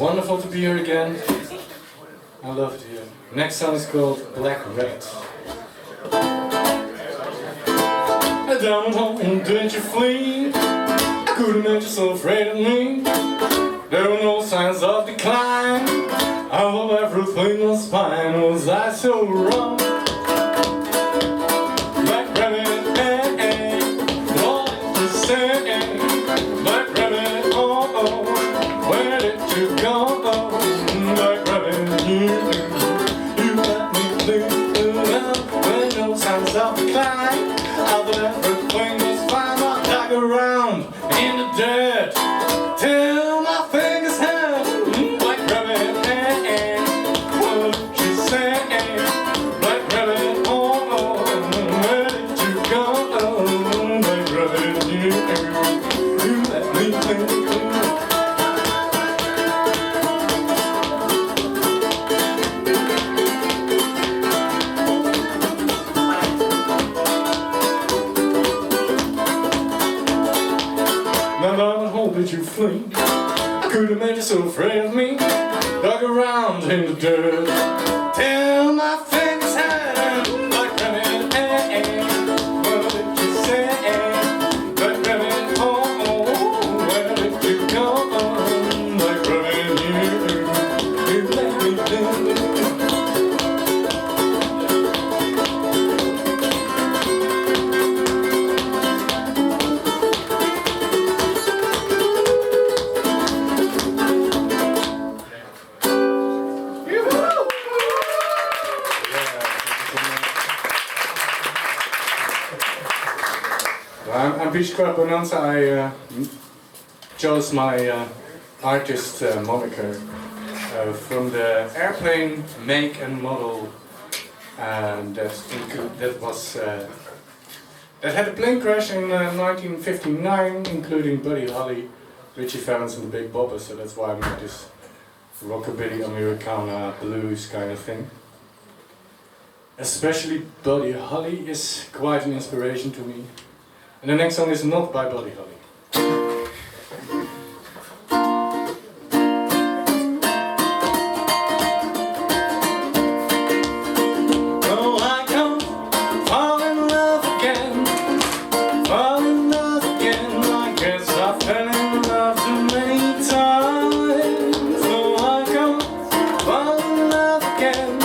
Wonderful to be here again. I love it here. Next song is called Black Rat. Down home, did you flee? I couldn't make you so afraid of me. There were no signs of decline. I thought everything was fine. Was I so wrong? Black rabbit, eh, eh. What did you say? Black rabbit, oh, oh. Where did you go? Black rabbit, you let me live. When no signs of decline. I thought everything was fine. I dug around in the dirt till my fingers hurt. Black rabbit, eh, eh. What did you say? Black rabbit, oh, oh. Where did you go? Black rabbit, you let me think. Did you flee? I could have made you so afraid of me. Dug around in the dirt till my fingers hurt. Black rabbit, eh, eh. What did you say? Black rabbit, oh, oh. Where did you go? Black rabbit, you let me live. I'm Beechcraft Bonanza. I chose my artist moniker from the airplane make and model that had a plane crash in 1959, including Buddy Holly, Richie Valens and the Big Bopper. So that's why I made this rockabilly Americana blues kind of thing. Especially Buddy Holly is quite an inspiration to me. And the next song is not by Buddy Holly. Oh, I can't fall in love again, fall in love again. I guess I fell in love too many times. Oh, I can't fall in love again,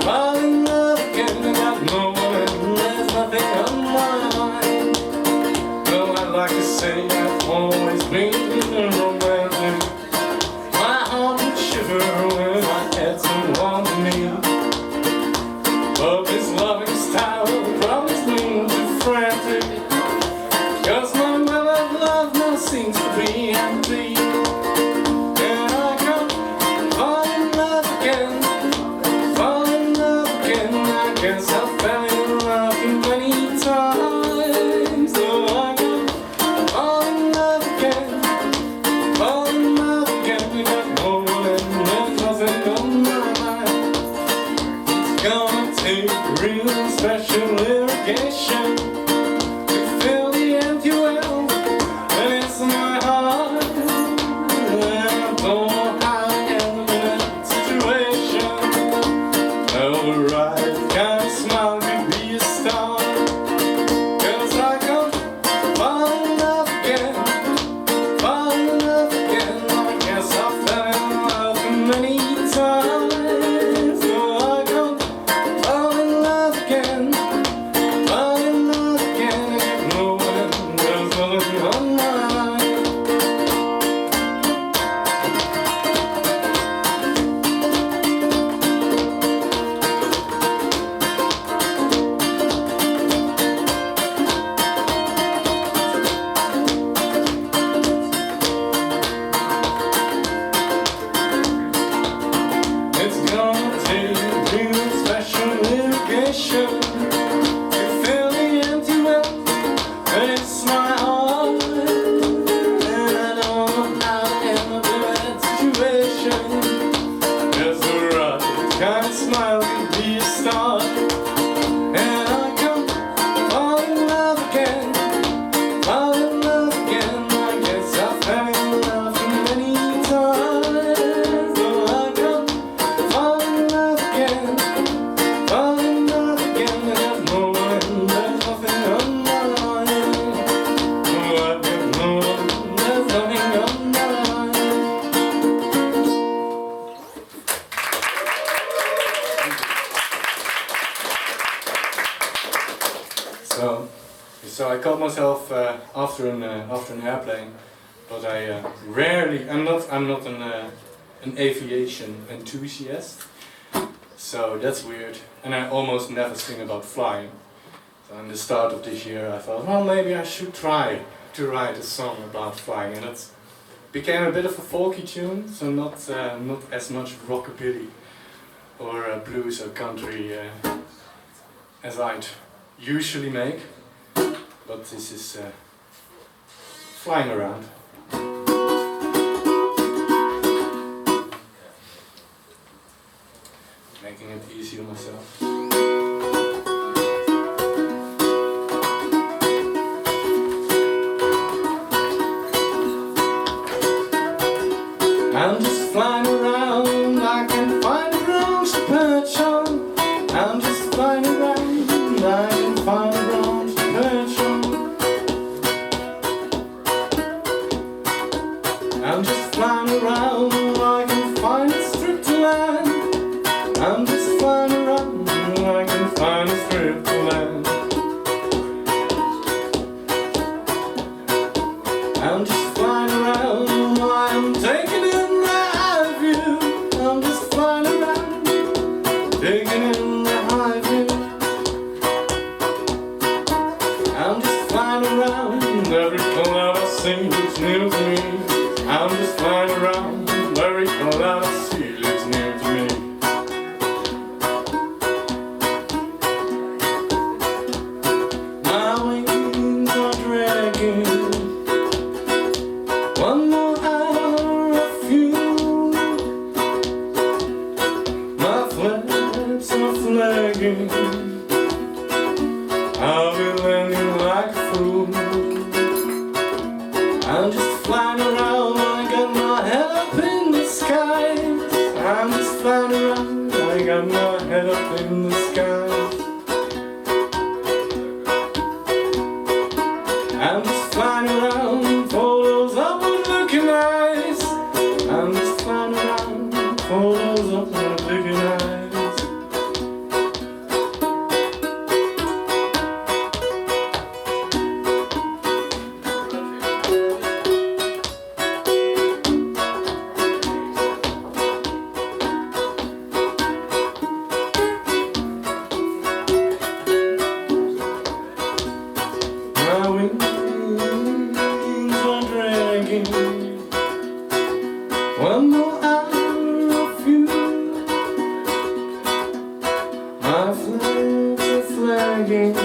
fall in love again. I got no one and there's nothing on my mind. I'd like to say I've always been romantic. My heart would shiver when I had someone to me. But this loving style promised me too frantic, 'cause my well of love now seems to be empty. And I can't fall in love again, fall in love again. I guess I fell in love too many times. So I can't fall in love again, fall in love again. You got no one and there's nothing on my mind. It's gonna take real special irrigation to fill the empty well that is my heart. And I don't know how to end that situation. Oh, the right kind of smile could be a star, 'cause I can't fall in love again, fall in love again. I guess I fell in love too many times. So I can't fall in love again, fall in love again. I get no one, there's nothing on my mind. It's gonna take real special irrigation to fill the empty well that is my heart. And I don't know how to handle that situation. Just the right kind of smile could be a start. And I can't fall in love again, fall in love again. I guess I fell in love too many times. So I can't fall in love again, fall in love again. I got no one, there's nothing on my mind. Oh, I got no one, there's nothing on my mind. So I caught myself after an airplane, but I rarely. I'm not an aviation enthusiast, so that's weird. And I almost never sing about flying. So in the start of this year, I thought, well, maybe I should try to write a song about flying, and it became a bit of a folky tune, so not as much rockabilly or blues or country as I'd usually make. But this is flying around. Making it easy on myself. I'm just flying around, I can find a branch to perch on. I'm just flying around, I can find a branch to perch on. I'm just flying around, I can find a strip to land. I'm just flying around, I can find a strip to land. I'm just flying around, I'm taking in the high view. I'm just flying around, taking in the high view. thinking I'll be landing like a fool. I'm just flying around, I got my head up in the sky. I'm just flying around, I got my head up in the sky. I'm just flying around for those upward looking eyes. I'm just flying around for those upward looking eyes. My wings are dragging one more hour of fuel. My flags are flagging,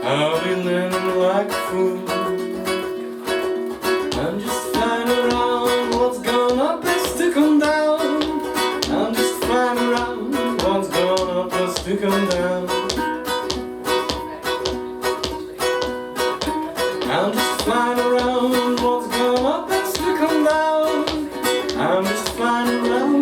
I'll be landing like a fool. I'm just flying around, what's gone up has to come down. I'm just flying around, what's gone up has to come down. I'm just flying around, what's gone up has to come down. I'm just flying around,